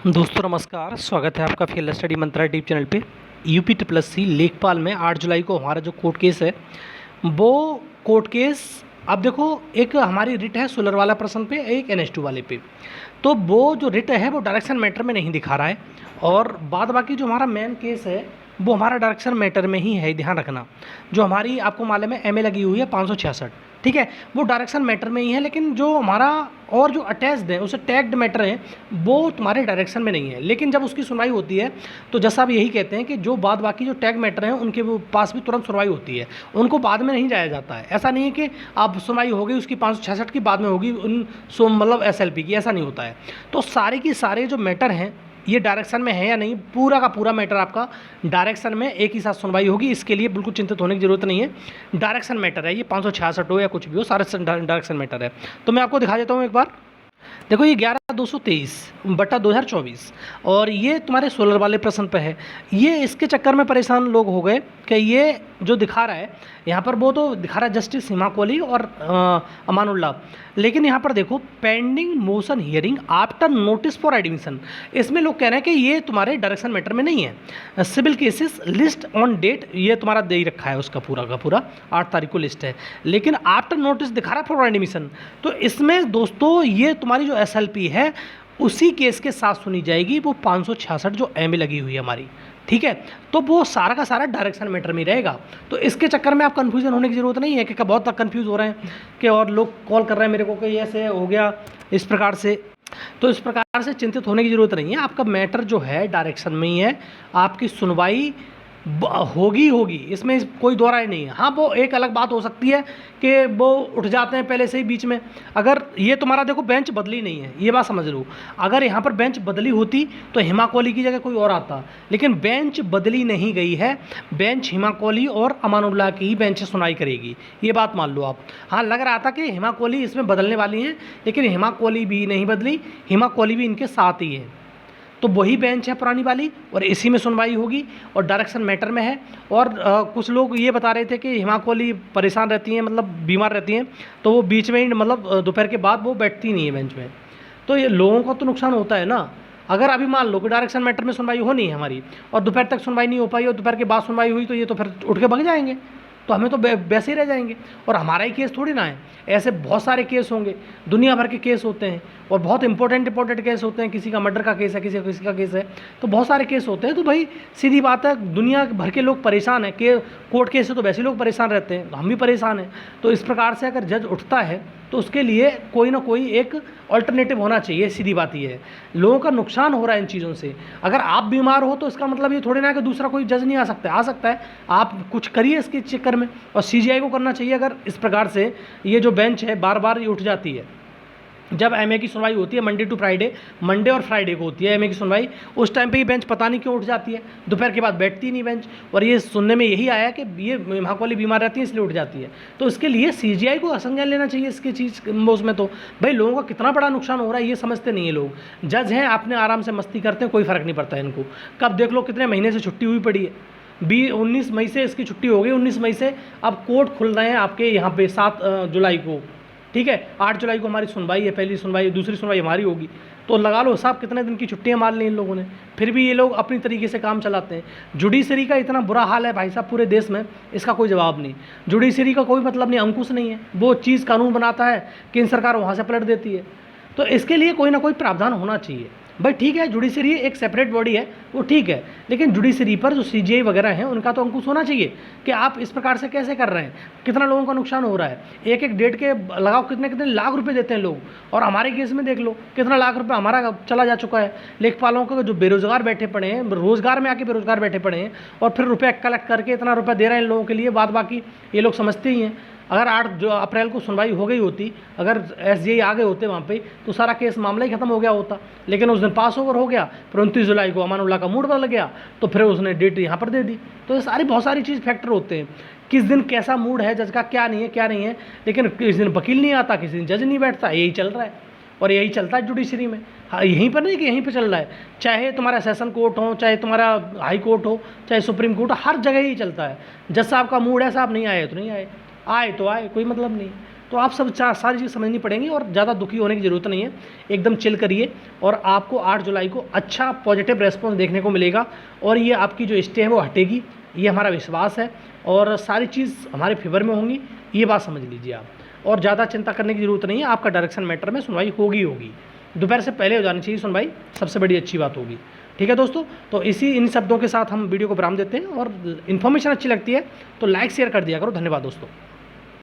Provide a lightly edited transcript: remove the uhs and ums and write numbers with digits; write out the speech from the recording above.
दोस्तों नमस्कार, स्वागत है आपका फील्ड स्टडी मंत्रा यूट्यूब चैनल पे। यूपी ट्रिपल सी लेखपाल में 8 जुलाई को हमारा जो कोर्ट केस है वो कोर्ट केस, अब देखो, एक हमारी रिट है सोलर वाला प्रश्न पे, एक NS2 वाले पे। तो वो जो रिट है वो डायरेक्शन मैटर में नहीं दिखा रहा है, और बाद बाकी जो हमारा मेन केस है वो हमारा डायरेक्शन मैटर में ही है। ध्यान रखना, जो हमारी आपको मालूम है MA लगी हुई है 566, ठीक है, वो डायरेक्शन मैटर में ही है, लेकिन जो हमारा और जो अटैच्ड है उसे टैग्ड मैटर है वो तुम्हारे डायरेक्शन में नहीं है। लेकिन जब उसकी सुनवाई होती है तो जैसा आप यही कहते हैं कि जो बाद बाकी जो टैग मैटर हैं उनके वो पास भी तुरंत सुनवाई होती है, उनको बाद में नहीं जाया जाता है। ऐसा नहीं है कि आप सुनवाई हो गई उसकी 566 की बाद में होगी उन मतलब SLP की, ऐसा नहीं होता है। तो सारे की सारे जो मैटर हैं ये डायरेक्शन में है या नहीं, पूरा का पूरा मैटर आपका डायरेक्शन में एक ही साथ सुनवाई होगी। इसके लिए बिल्कुल चिंतित होने की जरूरत नहीं है। डायरेक्शन मैटर है, ये 566 हो या कुछ भी हो, सारे डायरेक्शन मैटर है। तो मैं आपको दिखा देता हूँ एक बार। देखो, ये 11,223/2024 और ये तुम्हारे सोलर वाले प्रश्न पे है। ये इसके चक्कर में परेशान लोग हो गए कि ये जो दिखा रहा है यहाँ पर, वो तो दिखा रहा है जस्टिस हिमा कोहली और अमानुल्लाह, लेकिन यहाँ पर देखो pending motion hearing after notice for admission. इसमें लोग कह रहे हैं कि ये तुम्हारे डायरेक्शन मैटर में नहीं है। Civil cases list on date ये तुम्हारा दे ही रखा है, उसका पूरा का पूरा 8 तारीख को लिस्ट है, लेकिन आफ्टर नोटिस दिखा रहा है फॉर एडमिशन। तो इसमें दोस्तों ये तुम्हारी जो SLP है उसी केस के साथ सुनी जाएगी, वो 566 जो MA लगी हुई है हमारी, ठीक है। तो वो सारा का सारा डायरेक्शन मैटर में रहेगा। तो इसके चक्कर में आप कन्फ्यूजन होने की ज़रूरत नहीं है कि बहुत तक कन्फ्यूज़ हो रहे हैं कि और लोग कॉल कर रहे हैं मेरे को कि ऐसे हो गया इस प्रकार से। तो इस प्रकार से चिंतित होने की ज़रूरत नहीं है। आपका मैटर जो है डायरेक्शन में ही है, आपकी सुनवाई होगी, इसमें कोई दो राय नहीं है। हाँ, वो एक अलग बात हो सकती है कि वो उठ जाते हैं पहले से ही बीच में। अगर ये तुम्हारा देखो बेंच बदली नहीं है, ये बात समझ लो। अगर यहाँ पर बेंच बदली होती तो हिमा कोहली की जगह कोई और आता, लेकिन बेंच बदली नहीं गई है। बेंच हिमा कोहली और अमानुल्लाह की ही बेंच सुनवाई करेगी, ये बात मान लो आप। हाँ, लग रहा था कि हिमा कोहली इसमें बदलने वाली हैं, लेकिन हिमा कोहली भी नहीं बदली, हिमा कोहली भी इनके साथ ही है। तो वही बेंच है पुरानी वाली, और इसी में सुनवाई होगी और डायरेक्शन मैटर में है। और कुछ लोग ये बता रहे थे कि हिमा कोहली परेशान रहती हैं, मतलब बीमार रहती हैं, तो वो बीच में ही मतलब दोपहर के बाद वो बैठती नहीं है बेंच में। तो ये लोगों को तो नुकसान होता है ना। अगर अभी मान लो कि डायरेक्शन मैटर में सुनवाई होनी है हमारी और दोपहर तक सुनवाई नहीं हो पाई और दोपहर के बाद सुनवाई हुई, तो ये तो फिर उठ के भाग जाएंगे, तो हमें तो वैसे ही रह जाएंगे। और हमारा ही केस थोड़ी ना है, ऐसे बहुत सारे केस होंगे, दुनिया भर के केस होते हैं और बहुत इंपॉर्टेंट केस होते हैं। किसी का मर्डर का केस है, किसी का केस है, तो बहुत सारे केस होते हैं। तो भाई सीधी बात है, दुनिया भर के लोग परेशान हैं कि कोर्ट केस से तो वैसे लोग परेशान रहते हैं, हम भी परेशान हैं। तो इस प्रकार से अगर जज उठता है तो उसके लिए कोई ना कोई एक अल्टरनेटिव होना चाहिए। सीधी बात ये है, लोगों का नुकसान हो रहा है इन चीज़ों से। अगर आप बीमार हो तो इसका मतलब ये थोड़ी ना कि दूसरा कोई जज नहीं आ सकता है। आप कुछ करिए इसके चक्कर में, और CGI को करना चाहिए। अगर इस प्रकार से ये जो बेंच है बार बार ये उठ जाती है, जब MA की सुनवाई होती है मंडे टू फ्राइडे, मंडे और फ्राइडे को होती है MA की सुनवाई, उस टाइम पे ये बेंच पता नहीं क्यों उठ जाती है, दोपहर के बाद बैठती नहीं बेंच। और ये सुनने में यही आया कि ये हिमा कोहली बीमार रहती है इसलिए उठ जाती है। तो इसके लिए CGI को संज्ञान लेना चाहिए इसकी चीज़ उसमें। तो भाई लोगों का कितना बड़ा नुकसान हो रहा है ये समझते नहीं है लोग। जज हैं, अपने आराम से मस्ती करते हैं, कोई फ़र्क नहीं पड़ता है इनको। कब देख लो कितने महीने से छुट्टी हुई पड़ी है, 19 मई से इसकी छुट्टी हो गई। 19 मई से अब कोर्ट खुल रहे हैं आपके यहाँ पे 7 जुलाई को, ठीक है। 8 जुलाई को हमारी सुनवाई है, पहली सुनवाई, दूसरी सुनवाई हमारी होगी। तो लगा लो साहब कितने दिन की छुट्टियां मार ली इन लोगों ने, फिर भी ये लोग अपनी तरीके से काम चलाते हैं। जुडिशरी का इतना बुरा हाल है भाई साहब पूरे देश में, इसका कोई जवाब नहीं। जुडिशरी का कोई मतलब नहीं, अंकुश नहीं है। वो चीज़ कानून बनाता है, केंद्र सरकार वहाँ से पलट देती है। तो इसके लिए कोई ना कोई प्रावधान होना चाहिए। भाई ठीक है, जुडिशरी एक सेपरेट बॉडी है, वो ठीक है, लेकिन जुडिशरी पर जो CGI वगैरह हैं उनका तो अंकुश होना चाहिए कि आप इस प्रकार से कैसे कर रहे हैं, कितना लोगों का नुकसान हो रहा है। एक एक डेट के लगाओ कितने कितने लाख रुपए देते हैं लोग, और हमारे केस में देख लो कितना लाख रुपए हमारा चला जा चुका है। लेखपालों का जो बेरोजगार बैठे पड़े हैं, रोजगार में आके बेरोजगार बैठे पड़े हैं, और फिर रुपये कलेक्ट करके इतना रुपया दे रहे हैं इन लोगों के लिए। बाद बाकी ये लोग समझते ही हैं। अगर 8 अप्रैल को सुनवाई हो गई होती, अगर SGI आ गए होते वहाँ पे, तो सारा केस मामला ही खत्म हो गया होता। लेकिन उस दिन पास ओवर हो गया, फिर 29 जुलाई को अमानुल्लाह का मूड बदल गया, तो फिर उसने डेट यहाँ पर दे दी। तो ये बहुत सारी चीज़ फैक्टर होते हैं, किस दिन कैसा मूड है जज का, क्या नहीं है। लेकिन किस दिन वकील नहीं आता, किसी दिन जज नहीं बैठता, यही चल रहा है। और यही चलता है जुडिशरी में। हाँ, यहीं पर नहीं कि यहीं पर चल रहा है, चाहे तुम्हारा सेशन कोर्ट हो, चाहे तुम्हारा हाई कोर्ट हो, चाहे सुप्रीम कोर्ट हो, हर जगह ही चलता है। जज साहब का मूड है, साहब नहीं आए तो नहीं आए, आए तो आए, कोई मतलब नहीं। तो आप सब सारी चीज़ समझनी पड़ेंगी और ज़्यादा दुखी होने की ज़रूरत नहीं है। एकदम चिल करिए और आपको 8 जुलाई को अच्छा पॉजिटिव रेस्पॉन्स देखने को मिलेगा और ये आपकी जो स्टे है वो हटेगी, ये हमारा विश्वास है और सारी चीज़ हमारे फेवर में होंगी, ये बात समझ लीजिए आप। और ज़्यादा चिंता करने की ज़रूरत नहीं है, आपका डायरेक्शन मैटर में सुनवाई होगी। दोपहर से पहले हो जानी चाहिए सुनवाई, सबसे बड़ी अच्छी बात होगी। ठीक है दोस्तों, तो इन शब्दों के साथ हम वीडियो को विराम देते हैं और इन्फॉर्मेशन अच्छी लगती है तो लाइक शेयर कर दिया करो। धन्यवाद दोस्तों।